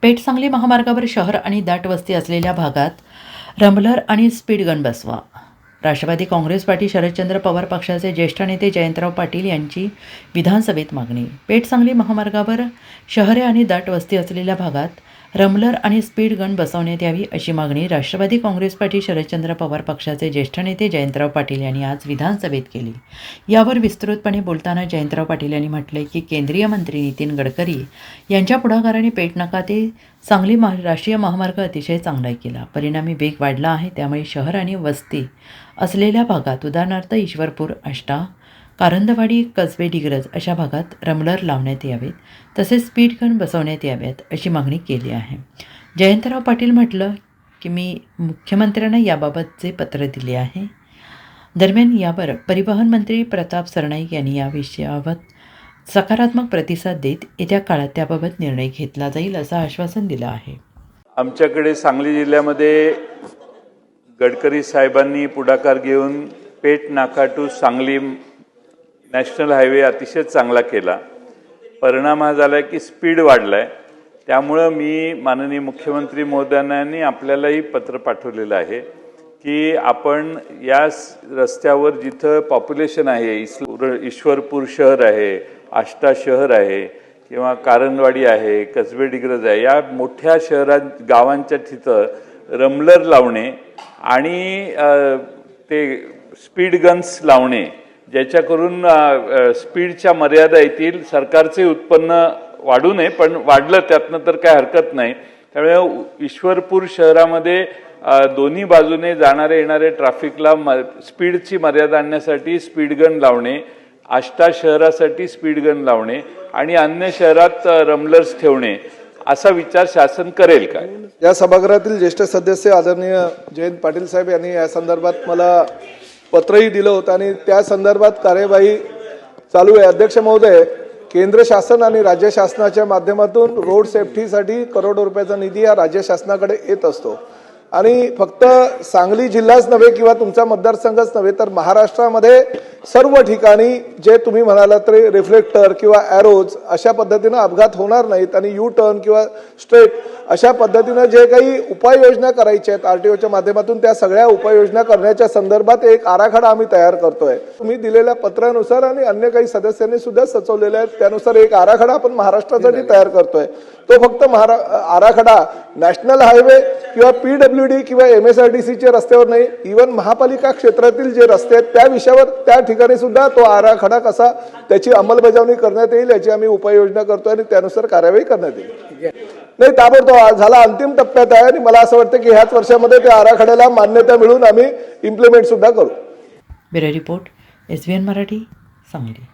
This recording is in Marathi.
पेठ सांगली महामार्गावर शहर आणि दाट वस्ती असलेल्या भागात रंबलर आणि स्पीड गन बसवा. राष्ट्रवादी काँग्रेस पार्टी शरदचंद्र पवार पक्षाचे ज्येष्ठ नेते जयंतराव पाटील यांची विधानसभेत मागणी. पेठ सांगली महामार्गावर शहरे आणि दाट वस्ती असलेल्या भागात रंबलर आणि स्पीड गन बसवण्यात यावी अशी मागणी राष्ट्रवादी काँग्रेस पार्टी शरदचंद्र पवार पक्षाचे ज्येष्ठ नेते जयंतराव पाटील यांनी आज विधानसभेत केली. यावर विस्तृतपणे बोलताना जयंतराव पाटील यांनी म्हटले की केंद्रीय मंत्री नितीन गडकरी यांच्या पुढाकाराने पेठ नाका ते सांगली राष्ट्रीय महामार्ग अतिशय चांगला केला. परिणामी वेग वाढला आहे. त्यामुळे शहर आणि वस्ती असलेल्या भागात उदाहरणार्थ ईश्वरपूर, आष्टा, कारंदवाडी, कसबे, डिग्रज अशा भागात रंबलर लावण्यात यावेत, तसेच स्पीड गन बसवण्यात याव्यात अशी मागणी केली आहे. जयंतराव पाटील म्हटलं की मी मुख्यमंत्र्यांना याबाबतचे पत्र दिले आहे. दरम्यान यावर परिवहन मंत्री प्रताप सरनाईक यांनी या विषयावर सकारात्मक प्रतिसाद देत येत्या काळात त्याबाबत निर्णय घेतला जाईल असं आश्वासन दिलं आहे. आमच्याकडे सांगली जिल्ह्यामध्ये गडकरी साहेबांनी पुढाकार घेऊन पेठ नाका टू सांगली नॅशनल हायवे अतिशय चांगला केला. परिणाम हा झाला की स्पीड वाढला आहे. त्यामुळं मी माननीय मुख्यमंत्री महोदयांनी आपल्यालाही पत्र पाठवलेलं आहे की आपण या रस्त्यावर जिथं पॉप्युलेशन आहे, ईश्वरपूर शहर आहे, आष्टा शहर आहे किंवा कारंदवाडी आहे, कसबे, डिग्रज आहे, या मोठ्या शहरात गावांच्या तिथं रंबलर लावणे आणि ते स्पीड गन्स लावणे, ज्याच्याकरून स्पीडच्या मर्यादा येतील. सरकारचे उत्पन्न वाढू नये, पण वाढलं त्यातनं तर काय हरकत नाही. त्यामुळे ईश्वरपूर शहरामध्ये दोन्ही बाजूने जाणारे येणारे ट्रॅफिकला स्पीडची मर्यादा आणण्यासाठी स्पीड गन लावणे, आष्टा शहरासाठी स्पीड गन लावणे आणि अन्य शहरात रंबलर्स ठेवणे असा विचार शासन करेल का? या सभागृहातील ज्येष्ठ सदस्य आदरणीय जयंत पाटील साहेब यांनी या संदर्भात मला पत्रही दिलं होतं आणि त्या संदर्भात कार्यवाही चालू आहे. अध्यक्ष महोदय, केंद्र शासन आणि राज्य शासनाच्या माध्यमातून रोड सेफ्टीसाठी करोडो रुपयाचा निधी हा राज्य शासनाकडे येत असतो आणि फक्त सांगली जिल्हाच नव्हे किंवा तुमचा मतदारसंघच नव्हे तर महाराष्ट्रामध्ये सर्व ठिकाणी जे तुम्ही म्हणालात तरी रिफ्लेक्टर किंवा ॲरोज अशा पद्धतीनं अपघात होणार नाहीत आणि यू टर्न किंवा स्ट्रेट अशा पद्धतीनं जे काही उपाययोजना करायच्या आहेत आरटीओच्या माध्यमातून त्या सगळ्या उपाययोजना करण्याच्या संदर्भात एक आराखडा आम्ही तयार करतोय. तुम्ही दिलेल्या पत्रानुसार आणि अन्य काही सदस्यांनी सुद्धा सुचवलेले आहेत त्यानुसार एक आराखडा आपण महाराष्ट्रासाठी तयार करतोय. तो फक्त आराखडा नॅशनल हायवे किंवा PWD किंवा MSRTCच्या रस्त्यावर नाही, इव्हन महापालिका क्षेत्रातील जे रस्ते आहेत त्या विषयावर त्या ठिकाणी सुद्धा तो आराखडा कसा त्याची अंमलबजावणी करण्यात येईल याची आम्ही उपाययोजना करतोय आणि त्यानुसार कार्यवाही करण्यात येईल. नाही, ताबडतोब झाला अंतिम टप्प्यात आहे आणि मला असं वाटतं की ह्याच वर्षामध्ये त्या आराखड्याला मान्यता मिळून आम्ही इम्प्लिमेंट सुद्धा करू. Bureau report, SBN Marathi, Sangli.